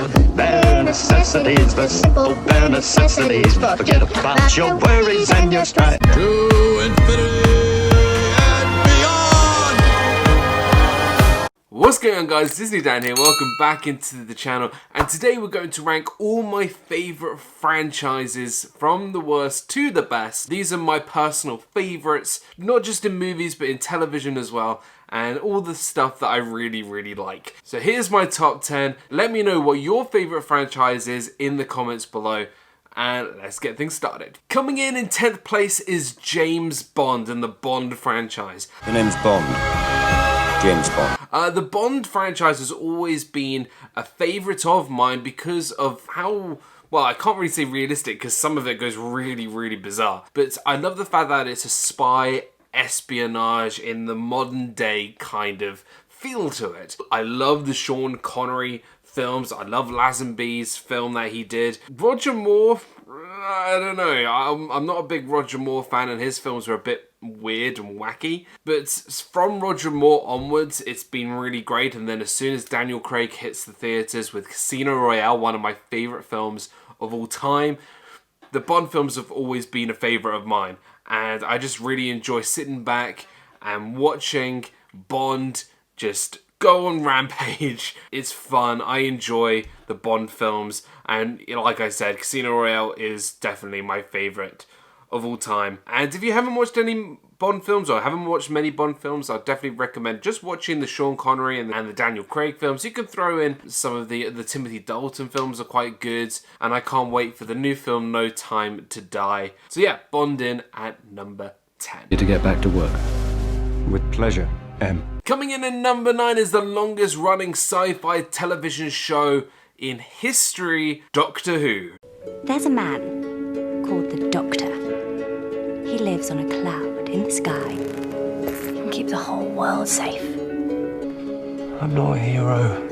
the bare necessities, the simple bare necessities. Forget about your worries and your strife. To infinity and beyond! What's going on, guys? DIZNEYDAN here. Welcome back into the channel, and today we're going to rank all my favourite franchises from the worst to the best. These are my personal favourites, not just in movies but in television as well, and all the stuff that I really like. So here's my top 10. Let me know what your favourite franchise is in the comments below, and let's get things started. Coming in 10th place is James Bond and the Bond franchise. The name's Bond. James Bond. The Bond franchise has always been a favourite of mine because of how, well, I can't really say realistic because some of it goes really bizarre. But I love the fact that it's a spy espionage in the modern day kind of feel to it. I love the Sean Connery films. I love Lazenby's film that he did. Roger Moore, I don't know. I'm not a big Roger Moore fan, and his films are a bit weird and wacky. But from Roger Moore onwards, it's been really great. And then as soon as Daniel Craig hits the theatres with Casino Royale, one of my favourite films of all time, the Bond films have always been a favourite of mine. And I just really enjoy sitting back and watching Bond just go on rampage. It's fun. I enjoy the Bond films, and like I said, Casino Royale is definitely my favourite of all time. And if you haven't watched any Bond films, or haven't watched many Bond films, I'd definitely recommend just watching the Sean Connery and the Daniel Craig films. You can throw in some of the Timothy Dalton films are quite good, and I can't wait for the new film No Time to Die. So yeah, Bond in at number 10. To get back to work. With pleasure, M. Coming in at number 9 is the longest running sci-fi television show in history, Doctor Who. There's a man called the Doctor. He lives on a cloud in the sky and keep the whole world safe. I'm not a hero.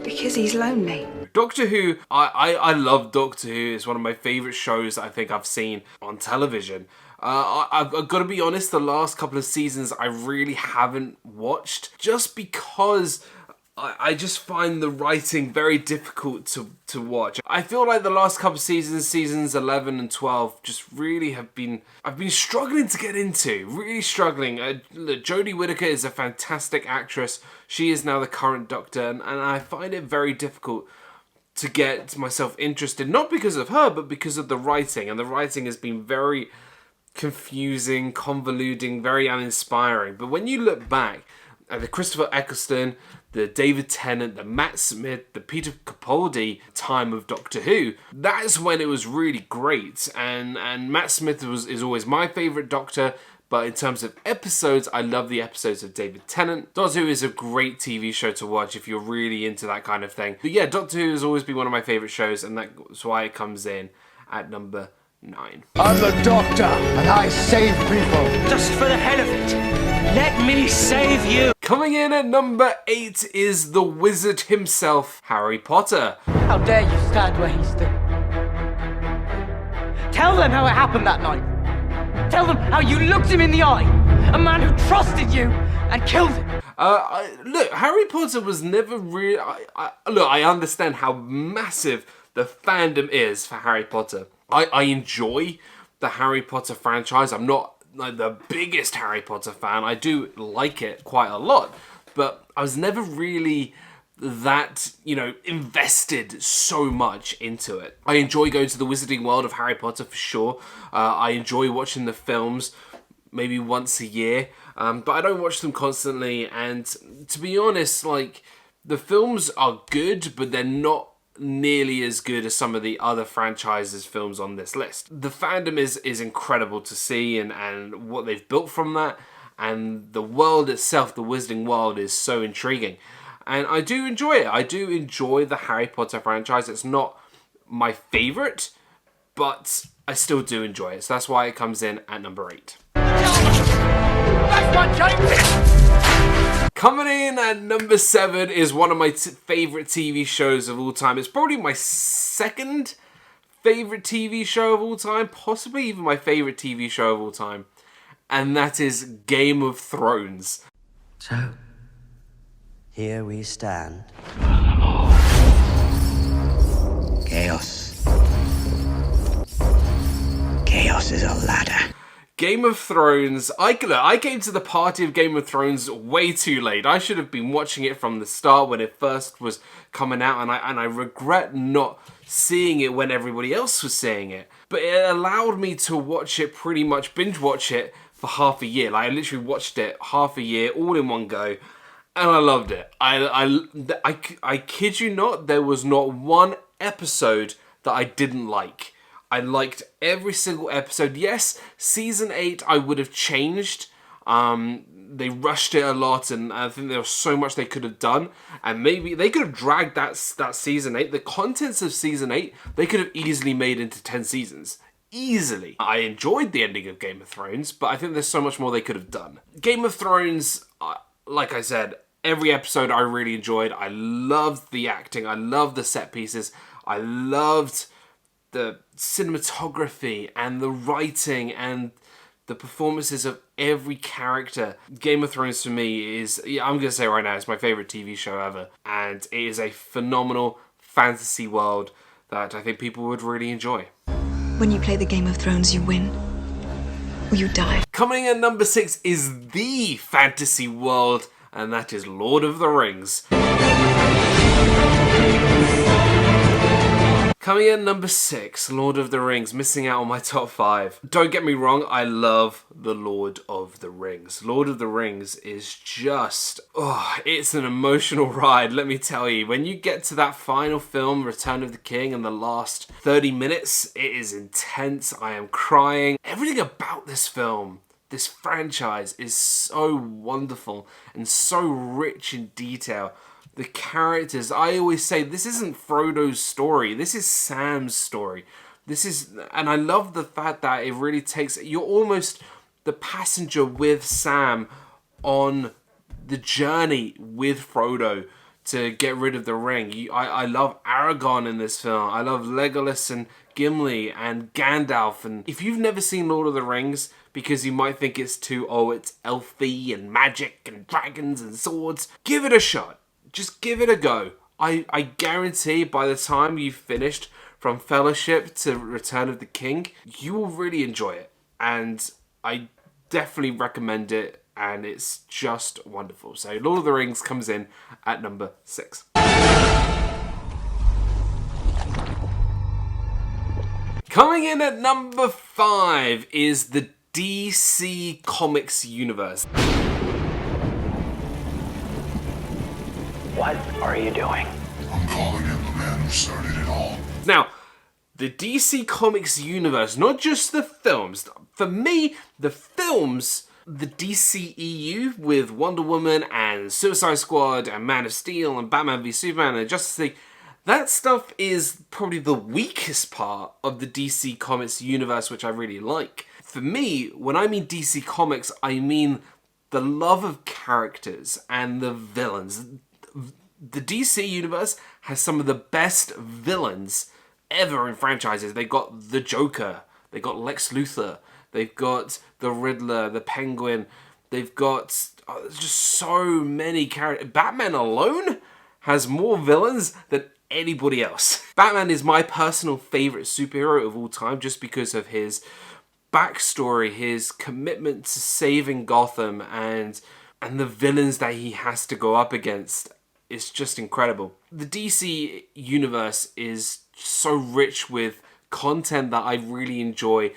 Because he's lonely. Doctor Who, I love Doctor Who. It's one of my favourite shows that I think I've seen on television. I've got to be honest, the last couple of seasons I really haven't watched, just because I just find the writing very difficult to watch. I feel like the last couple of seasons 11 and 12, just really I've been struggling to get into, really struggling. Jodie Whittaker is a fantastic actress. She is now the current Doctor, and I find it very difficult to get myself interested, not because of her, but because of the writing, and the writing has been very confusing, convoluting, very uninspiring. But when you look back at the Christopher Eccleston, the David Tennant, the Matt Smith, the Peter Capaldi time of Doctor Who, that's when it was really great. And Matt Smith is always my favourite Doctor, but in terms of episodes, I love the episodes of David Tennant. Doctor Who is a great TV show to watch if you're really into that kind of thing. But yeah, Doctor Who has always been one of my favourite shows, and that's why it comes in at number 9. I'm the Doctor, and I save people. Just for the hell of it, let me save you. Coming in at number 8 is the wizard himself, Harry Potter. How dare you stand where he stood? Tell them how it happened that night. Tell them how you looked him in the eye. A man who trusted you and killed him. Look, Harry Potter was never really... Look, I understand how massive the fandom is for Harry Potter. I enjoy the Harry Potter franchise. I'm not like the biggest Harry Potter fan. I do like it quite a lot, but I was never really that, invested so much into it. I enjoy going to the wizarding world of Harry Potter for sure. I enjoy watching the films maybe once a year, but I don't watch them constantly. And to be honest, like, the films are good, but they're not nearly as good as some of the other franchises' films on this list. The fandom is incredible to see, and what they've built from that, and the world itself, the wizarding world, is so intriguing. And I do enjoy it. I do enjoy the Harry Potter franchise. It's not my favourite, but I still do enjoy it. So that's why it comes in at number 8. That's my James. Coming in at number 7 is one of my favourite TV shows of all time. It's probably my second favourite TV show of all time, possibly even my favourite TV show of all time, and that is Game of Thrones. So, here we stand. Game of Thrones, I came to the party of Game of Thrones way too late. I should have been watching it from the start when it first was coming out, and I regret not seeing it when everybody else was seeing it. But it allowed me to watch it, pretty much binge watch it for half a year. Like, I literally watched it half a year, all in one go, and I loved it. I kid you not, there was not one episode that I didn't like. I liked every single episode. Yes, season 8 I would have changed. They rushed it a lot, and I think there was so much they could have done. And maybe they could have dragged that season 8. The contents of season 8, they could have easily made into 10 seasons. Easily. I enjoyed the ending of Game of Thrones, but I think there's so much more they could have done. Game of Thrones, like I said, every episode I really enjoyed. I loved the acting. I loved the set pieces. I loved the cinematography and the writing and the performances of every character. Game of Thrones for me is, I'm going to say right now, it's my favourite TV show ever. And it is a phenomenal fantasy world that I think people would really enjoy. When you play the Game of Thrones, you win or you die. Coming at number 6 is the fantasy world, and that is Lord of the Rings. Coming in number 6, Lord of the Rings, missing out on my top 5. Don't get me wrong, I love the Lord of the Rings. Lord of the Rings is just, it's an emotional ride, let me tell you. When you get to that final film, Return of the King, and the last 30 minutes, it is intense. I am crying. Everything about this film, this franchise, is so wonderful and so rich in detail. The characters, I always say, this isn't Frodo's story, this is Sam's story. And I love the fact that it really takes, you're almost the passenger with Sam on the journey with Frodo to get rid of the ring. I love Aragorn in this film, I love Legolas and Gimli and Gandalf. And if you've never seen Lord of the Rings, because you might think it's too, it's elfy and magic and dragons and swords, give it a shot. Just give it a go. I guarantee by the time you've finished from Fellowship to Return of the King, you will really enjoy it. And I definitely recommend it, and it's just wonderful. So Lord of the Rings comes in at number 6. Coming in at number 5 is the DC Comics universe. What are you doing? I'm calling him the man who started it all. Now, the DC Comics universe, not just the films. For me, the films, the DCEU with Wonder Woman and Suicide Squad and Man of Steel and Batman v Superman and Justice League, that stuff is probably the weakest part of the DC Comics universe, which I really like. For me, when I mean DC Comics, I mean the love of characters and the villains. The DC universe has some of the best villains ever in franchises. They got the Joker, they got Lex Luthor, they've got the Riddler, the Penguin, they've got just so many characters. Batman alone has more villains than anybody else. Batman is my personal favourite superhero of all time just because of his backstory, his commitment to saving Gotham, and the villains that he has to go up against. It's just incredible. The DC universe is so rich with content that I really enjoy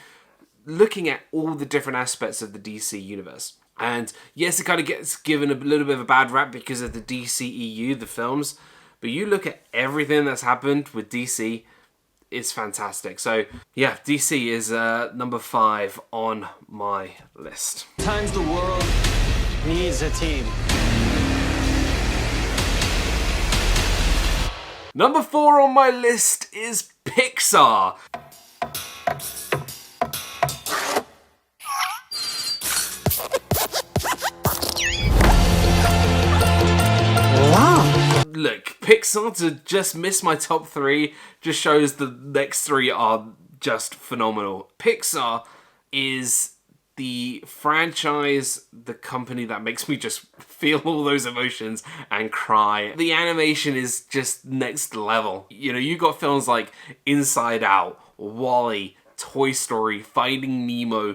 looking at all the different aspects of the DC universe. And yes, it kind of gets given a little bit of a bad rap because of the DCEU, the films, but you look at everything that's happened with DC, it's fantastic. So yeah, DC is number 5 on my list. Times the world needs a team. Number 4 on my list is Pixar. Wow. Look, Pixar to just miss my top 3 just shows the next 3 are just phenomenal. Pixar is the franchise, the company that makes me just feel all those emotions and cry. The animation is just next level. You know, you got films like Inside Out, WALL-E, Toy Story, Finding Nemo,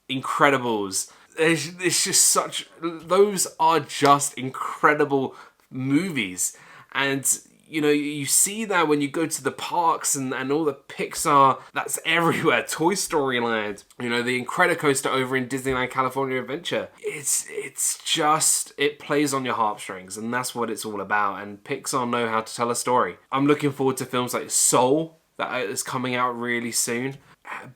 Incredibles. It's just such... Those are just incredible movies. And, you know, you see that when you go to the parks and all the Pixar, that's everywhere. Toy Story Land, you know, the Incredicoaster over in Disneyland California Adventure. It's just, it plays on your heartstrings, and that's what it's all about. And Pixar know how to tell a story. I'm looking forward to films like Soul, that is coming out really soon.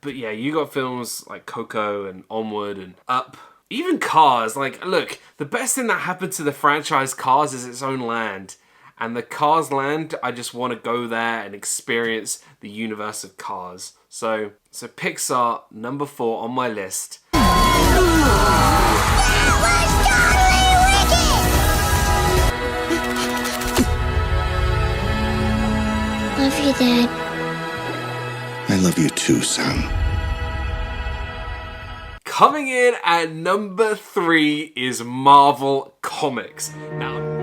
But yeah, you got films like Coco and Onward and Up. Even Cars. Like, look, the best thing that happened to the franchise Cars is its own land. And the Cars land, I just want to go there and experience the universe of Cars. So Pixar, number 4 on my list. Love you, Dad. I love you too, son. Coming in at number 3 is Marvel Comics. Now,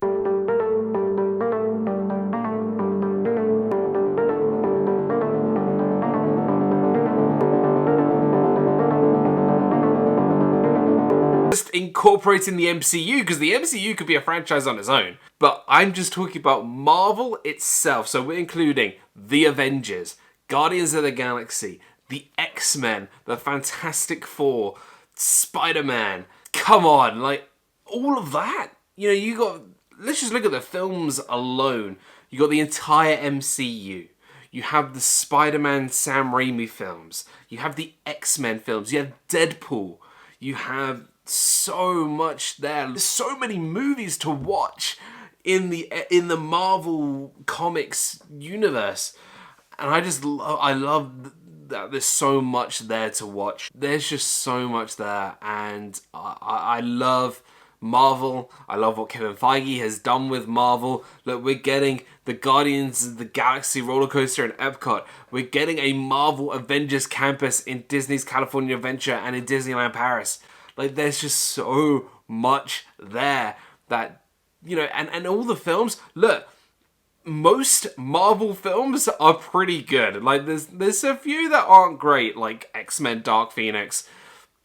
just incorporating the MCU, because the MCU could be a franchise on its own, but I'm just talking about Marvel itself. So we're including the Avengers, Guardians of the Galaxy, the X-Men, the Fantastic Four, Spider-Man. Come on, like, all of that. You know, you got, let's just look at the films alone. You got the entire MCU. You have the Spider-Man Sam Raimi films. You have the X-Men films. You have Deadpool. You have so much there. There's so many movies to watch in the Marvel Comics universe. And I love that there's so much there to watch. There's just so much there, and I love Marvel. I love what Kevin Feige has done with Marvel. Look, we're getting the Guardians of the Galaxy roller coaster in Epcot. We're getting a Marvel Avengers campus in Disney's California Adventure and in Disneyland Paris. Like, there's just so much there that, you know, and all the films, look, most Marvel films are pretty good. Like, there's a few that aren't great, like X-Men Dark Phoenix,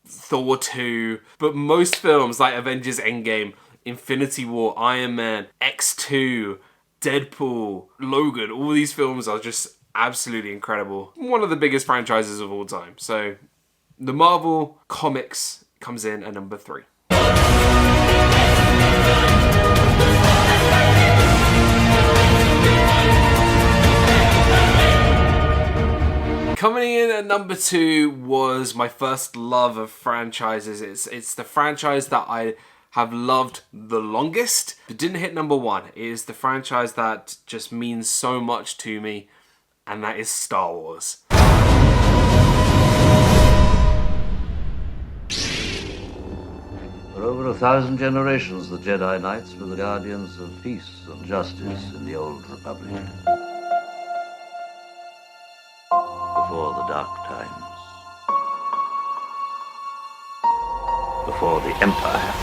Thor 2, but most films like Avengers Endgame, Infinity War, Iron Man, X2, Deadpool, Logan, all these films are just absolutely incredible. One of the biggest franchises of all time. So the Marvel Comics comes in at number 3. Coming in at number 2 was my first love of franchises. It's the franchise that I have loved the longest, but didn't hit number 1. It is the franchise that just means so much to me, and that is Star Wars. For over 1,000 generations, the Jedi Knights were the guardians of peace and justice in the Old Republic. Before the dark times. Before the Empire.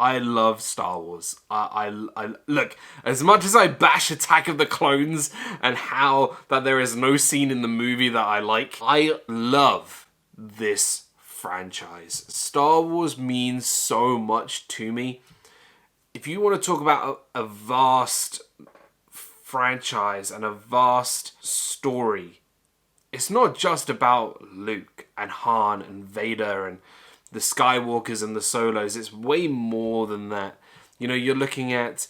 I love Star Wars. I look, as much as I bash Attack of the Clones and how that there is no scene in the movie that I like, I love this franchise. Star Wars means so much to me. If you want to talk about a vast franchise and a vast story, it's not just about Luke and Han and Vader and the Skywalkers and the Solos. It's way more than that. You know, you're looking at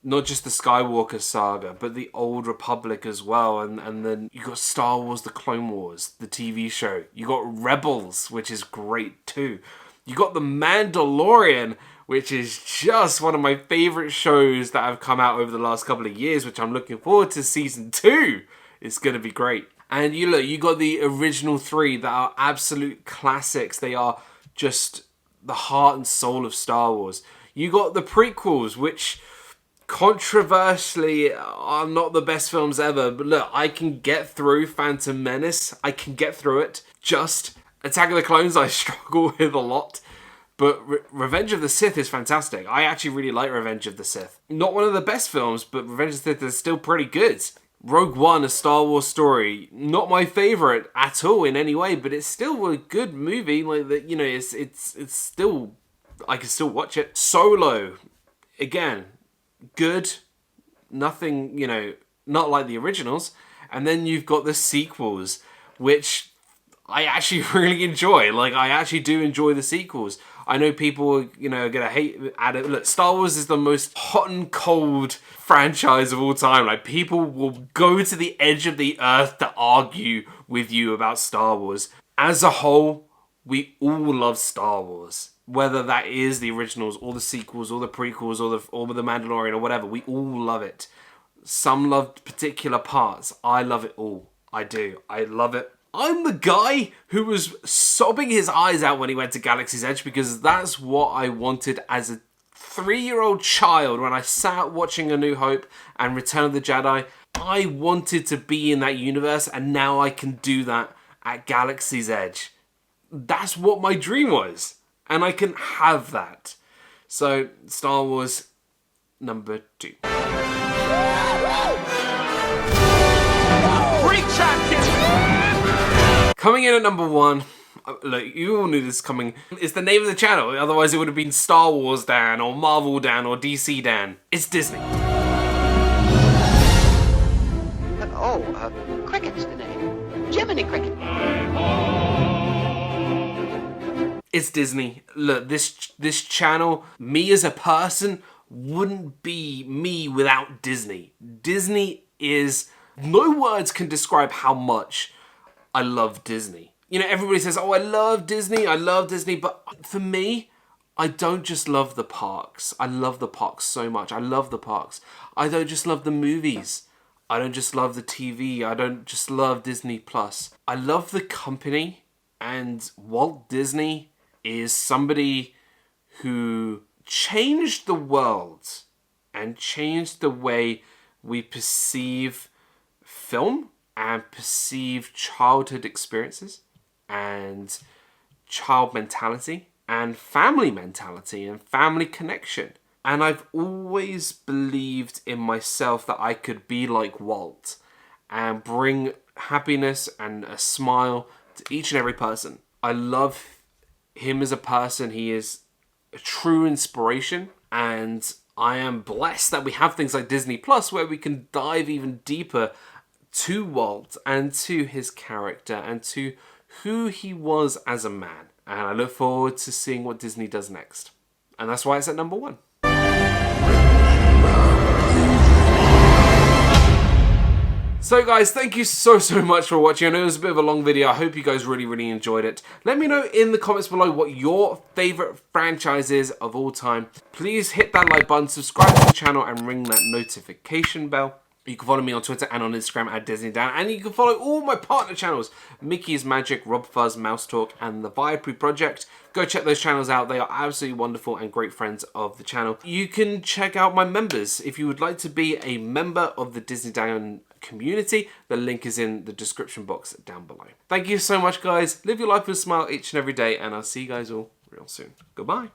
not just the Skywalker saga, but the Old Republic as well. And then you got Star Wars, the Clone Wars, the TV show. You got Rebels, which is great too. You got The Mandalorian, which is just one of my favorite shows that have come out over the last couple of years, which I'm looking forward to season 2. It's going to be great. And you got the original 3 that are absolute classics. They are just the heart and soul of Star Wars. You got the prequels, which controversially are not the best films ever. But look, I can get through Phantom Menace. I can get through it. Just Attack of the Clones I struggle with a lot. But Revenge of the Sith is fantastic. I actually really like Revenge of the Sith. Not one of the best films, but Revenge of the Sith is still pretty good. Rogue One, A Star Wars Story, not my favorite at all in any way, but it's still a good movie. Like that, you know, it's still, I can still watch it. Solo, again, good. Nothing, you know, not like the originals. And then you've got the sequels, which I actually really enjoy. Like, I actually do enjoy the sequels. I know people, you know, are going to hate at it. Look, Star Wars is the most hot and cold franchise of all time. Like, people will go to the edge of the earth to argue with you about Star Wars. As a whole, we all love Star Wars. Whether that is the originals, or the sequels, or the prequels, or the Mandalorian, or whatever. We all love it. Some love particular parts. I love it all. I do. I love it. I'm the guy who was sobbing his eyes out when he went to Galaxy's Edge, because that's what I wanted as a 3-year-old child when I sat watching A New Hope and Return of the Jedi. I wanted to be in that universe, and now I can do that at Galaxy's Edge. That's what my dream was, and I can have that. So, Star Wars number 2. Freak champion! Coming in at number 1, look, you all knew this coming. It's the name of the channel, otherwise it would have been Star Wars Dan, or Marvel Dan, or DC Dan. It's Disney. Cricket's the name. Jiminy Cricket. It's Disney. Look, this channel, me as a person, wouldn't be me without Disney. Disney is... no words can describe how much I love Disney. You know, everybody says, oh, I love Disney, but for me, I don't just love the parks. I love the parks so much. I love the parks. I don't just love the movies. I don't just love the TV. I don't just love Disney Plus. I love the company, and Walt Disney is somebody who changed the world and changed the way we perceive film and perceive childhood experiences and child mentality and family mentality and family connection. And I've always believed in myself that I could be like Walt and bring happiness and a smile to each and every person. I love him as a person. He is a true inspiration, and I am blessed that we have things like Disney Plus where we can dive even deeper to Walt and to his character and to who he was as a man. And I look forward to seeing what Disney does next. And that's why it's at number 1. So guys, thank you so much for watching. I know it was a bit of a long video. I hope you guys really enjoyed it. Let me know in the comments below what your favourite franchise is of all time. Please hit that like button, subscribe to the channel, and ring that notification bell. You can follow me on Twitter and on Instagram at DIZNEYDAN, and you can follow all my partner channels, Mickey's Magic, RobFuz, Mouse Talk, and the Viapree Project. Go check those channels out. They are absolutely wonderful and great friends of the channel. You can check out my members. If you would like to be a member of the DIZNEYDAN community, the link is in the description box down below. Thank you so much, guys. Live your life with a smile each and every day, and I'll see you guys all real soon. Goodbye.